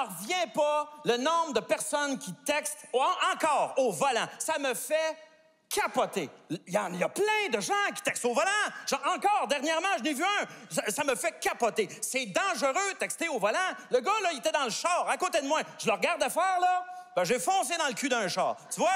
n'en reviens pas le nombre de personnes qui textent encore au volant. Ça me fait capoter. Il y a plein de gens qui textent au volant. Genre, encore, dernièrement, je n'ai vu un. Ça me fait capoter. C'est dangereux, texter au volant. Le gars, là, il était dans le char, à côté de moi. Je le regarde de faire, là. Ben, j'ai foncé dans le cul d'un char. Tu vois?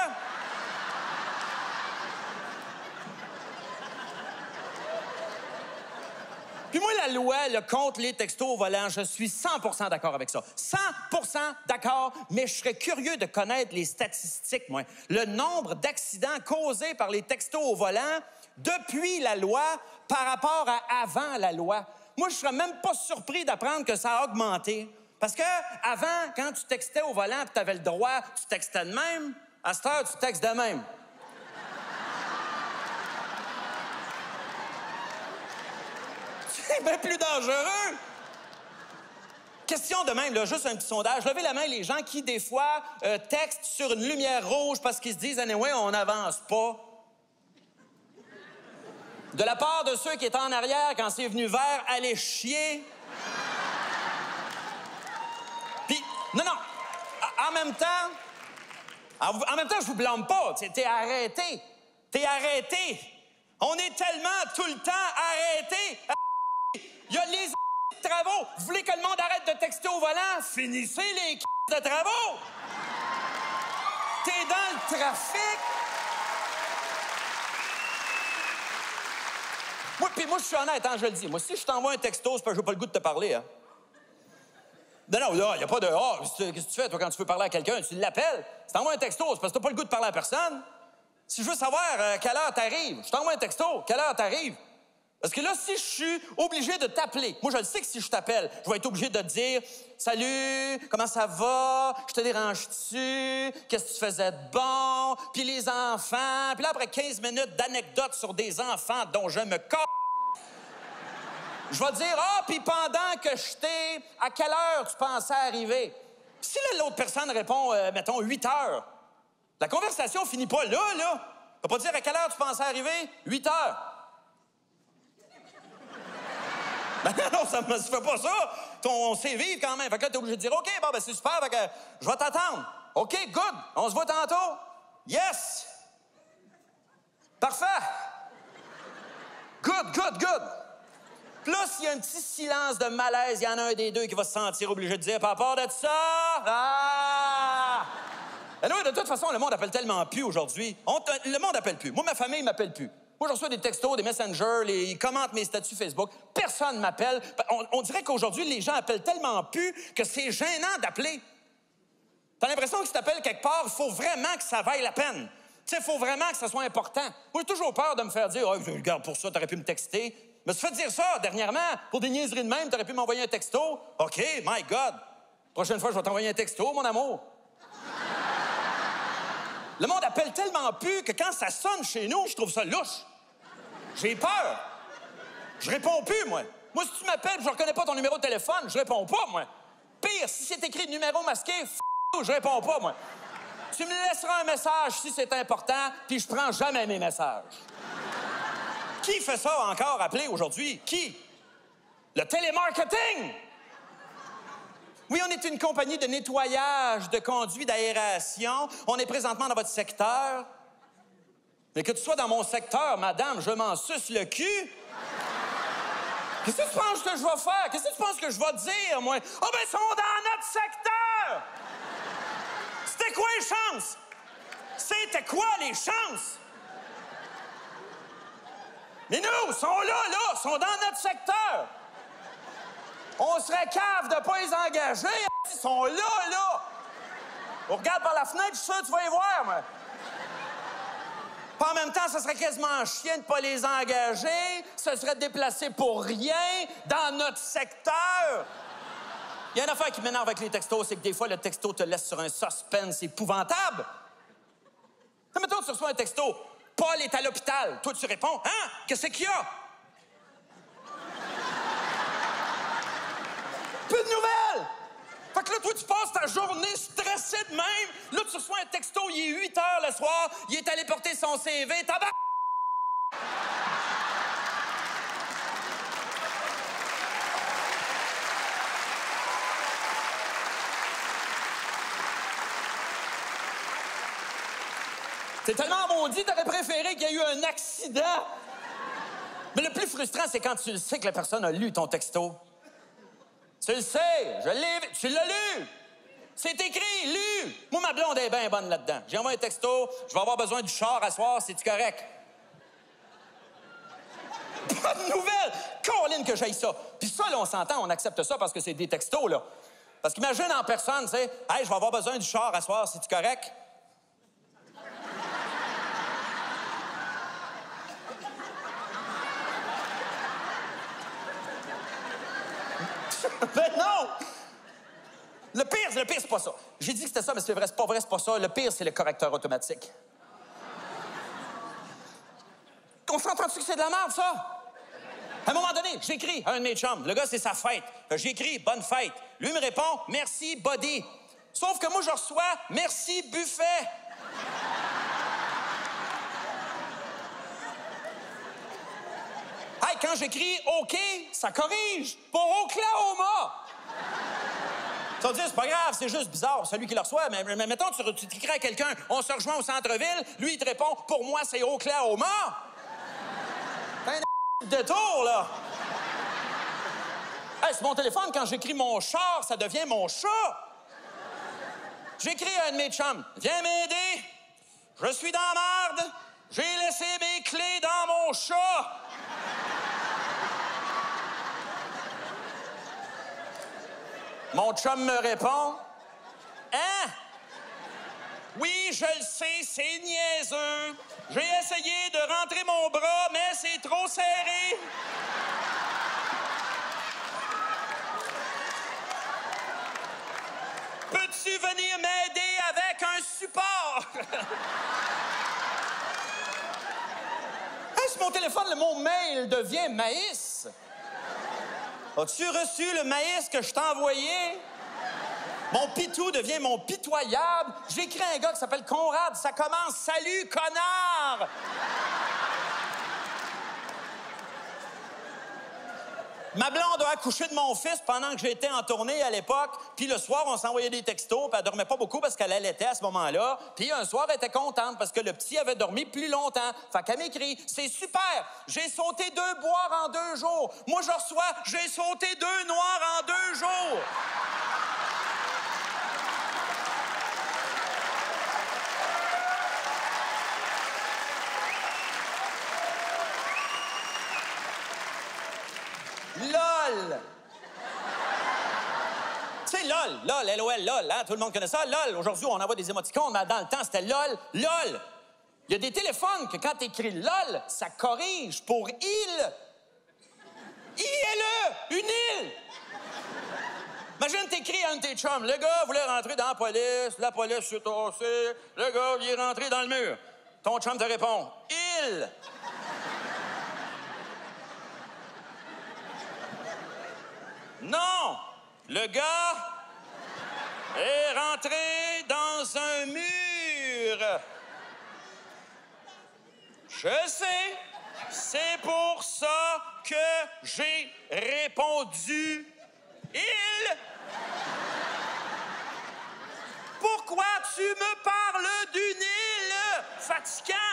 Puis moi, la loi, là, contre les textos au volant, je suis 100% d'accord avec ça. 100% d'accord, mais je serais curieux de connaître les statistiques, moi. Le nombre d'accidents causés par les textos au volant depuis la loi par rapport à avant la loi. Moi, je serais même pas surpris d'apprendre que ça a augmenté. Parce que avant, quand tu textais au volant et tu avais le droit, tu textais de même. À cette heure, tu textes de même. C'est bien plus dangereux. Question de même, là, juste un petit sondage. Levez la main les gens qui, des fois, textent sur une lumière rouge parce qu'ils se disent « Anyway, on n'avance pas ». De la part de ceux qui étaient en arrière quand c'est venu vert, allez chier. Puis, non, en même temps, je vous blâme pas. T'es arrêté. T'es arrêté. On est tellement tout le temps arrêté. Il y a les travaux. Vous voulez que le monde arrête de texter au volant? Finissez les de travaux. T'es dans le trafic. Moi, je suis honnête, hein, je le dis. Moi, si je t'envoie un texto, c'est parce que je n'ai pas le goût de te parler, hein. Non, il n'y a pas de « Ah, qu'est-ce que tu fais, toi, quand tu veux parler à quelqu'un? Tu l'appelles. Si t'envoies un texto, c'est parce que t'as pas le goût de parler à personne. Si je veux savoir quelle heure t'arrives, je t'envoie un texto, quelle heure t'arrives. Parce que là, si je suis obligé de t'appeler, moi, je le sais que si je t'appelle, je vais être obligé de te dire « Salut, comment ça va? Je te dérange-tu? Qu'est-ce que tu faisais de bon? Puis les enfants. » Puis là, après 15 minutes d'anecdotes sur des enfants dont je me je vais dire, puis pendant que j'étais, à quelle heure tu pensais arriver? Si l'autre personne répond, mettons, 8 heures, la conversation finit pas là. Tu vas pas dire à quelle heure tu pensais arriver? 8 heures. Ben non, ça me fait pas ça. On sait vivre quand même. Fait que là, t'es obligé de dire, OK, bon, ben c'est super, fait que je vais t'attendre. OK, good, on se voit tantôt. Yes! Parfait! Good. Puis là, s'il y a un petit silence de malaise, il y en a un des deux qui va se sentir obligé de dire, par rapport de ça, Ben oui, de toute façon, le monde appelle tellement plus aujourd'hui. Le monde appelle plus. Moi, ma famille m'appelle plus. Moi, je reçois des textos, des messengers, ils commentent mes statuts Facebook. Personne ne m'appelle. On dirait qu'aujourd'hui, les gens appellent tellement plus que c'est gênant d'appeler. T'as l'impression que si t'appelles quelque part, il faut vraiment que ça vaille la peine. Tu sais, il faut vraiment que ça soit important. Moi, j'ai toujours peur de me faire dire, regarde, pour ça, t'aurais pu me texter. Je me suis fait dire ça dernièrement. Pour des niaiseries de même, t'aurais pu m'envoyer un texto. OK, my God. Prochaine fois, je vais t'envoyer un texto, mon amour. Le monde appelle tellement plus que quand ça sonne chez nous, je trouve ça louche. J'ai peur. Je réponds plus, moi. Moi, si tu m'appelles et je reconnais pas ton numéro de téléphone, je réponds pas, moi. Pire, si c'est écrit numéro masqué, je réponds pas, moi. Tu me laisseras un message si c'est important, puis je prends jamais mes messages. Qui fait ça encore, appeler aujourd'hui? Qui? Le télémarketing! Oui, on est une compagnie de nettoyage de conduits d'aération. On est présentement dans votre secteur. Mais que tu sois dans mon secteur, madame, je m'en suce le cul. Qu'est-ce que tu penses que je vais faire? Qu'est-ce que tu penses que je vais dire, moi? Ah, ben, ils sont dans notre secteur! C'était quoi les chances? C'était quoi les chances? Mais nous, ils sont là, ils sont dans notre secteur. On serait cave de pas les engager. Ils sont là. On regarde par la fenêtre, je suis sûr que tu vas les voir, moi. Puis en même temps, ça serait quasiment chien de pas les engager. Ça serait déplacé pour rien dans notre secteur. Il y a une affaire qui m'énerve avec les textos, c'est que des fois, le texto te laisse sur un suspense épouvantable. Mettons, tu reçois un texto. Paul est à l'hôpital. Toi, tu réponds, hein? Qu'est-ce qu'il y a? Plus de nouvelles! Fait que là, toi, tu passes ta journée stressée de même. Là, tu reçois un texto, il est 8 heures le soir, il est allé porter son CV. C'est tellement maudit, t'aurais préféré qu'il y ait eu un accident. Mais le plus frustrant, c'est quand tu le sais que la personne a lu ton texto. Tu le sais, je l'ai... Tu l'as lu! C'est écrit, lu! Moi, ma blonde est bien bonne là-dedans. J'ai envoyé un texto, je vais avoir besoin du char à soir, c'est-tu correct? Pas de nouvelles! Caroline que j'aille ça! Puis ça, là, on s'entend, on accepte ça parce que c'est des textos, là. Parce qu'imagine en personne, tu sais, « Hey, je vais avoir besoin du char à soir, c'est-tu correct? » Ben non! Le pire, c'est pas ça. J'ai dit que c'était ça, mais c'est vrai, c'est pas vrai, c'est pas ça. Le pire, c'est le correcteur automatique. On s'entend-tu que c'est de la merde, ça? À un moment donné, j'écris à un de mes chums. Le gars, c'est sa fête. J'écris « Bonne fête ». Lui me répond « Merci, body ». Sauf que moi, je reçois « Merci, buffet ». Hey, quand j'écris « OK », ça corrige pour Oklahoma. Tu vas dire, c'est pas grave, c'est juste bizarre, celui qui le reçoit. Mais mettons, tu t'écris à quelqu'un, on se rejoint au centre-ville, lui, il te répond, pour moi, c'est Oklahoma. C'est un détour, là. Hey, c'est mon téléphone, quand j'écris mon char, ça devient mon chat. J'écris à un de mes chums, viens m'aider, je suis dans la merde, j'ai laissé mes clés dans mon chat. Mon chum me répond, « Hein? Oui, je le sais, c'est niaiseux. J'ai essayé de rentrer mon bras, mais c'est trop serré. » Peux-tu venir m'aider avec un support? Hey, sur mon téléphone, mon mail devient maïs. As-tu reçu le maïs que je t'ai envoyé? Mon pitou devient mon pitoyable. J'écris à un gars qui s'appelle Conrad. Ça commence « Salut, connard! » Ma blonde a accouché de mon fils pendant que j'étais en tournée à l'époque. Puis le soir, on s'envoyait des textos. Puis elle dormait pas beaucoup parce qu'elle allaitait à ce moment-là. Puis un soir, elle était contente parce que le petit avait dormi plus longtemps. Fait qu'elle m'écrit, c'est super, j'ai sauté 2 boires en 2 jours. Moi, je reçois, j'ai sauté 2 noirs en 2 jours. LOL! Tu sais, LOL, LOL, LOL, LOL, hein? Tout le monde connaît ça, LOL. Aujourd'hui, on envoie des émoticônes, mais dans le temps, c'était LOL, LOL. Il y a des téléphones que quand t'écris LOL, ça corrige pour il. I-L-E, une île. Imagine, t'écris à un de tes chums. Le gars voulait rentrer dans la police s'est tassée, le gars, il est rentré dans le mur. Ton chum te répond, il. Non! Le gars est rentré dans un mur. Je sais, c'est pour ça que j'ai répondu il. Pourquoi tu me parles d'une île? Fatigant!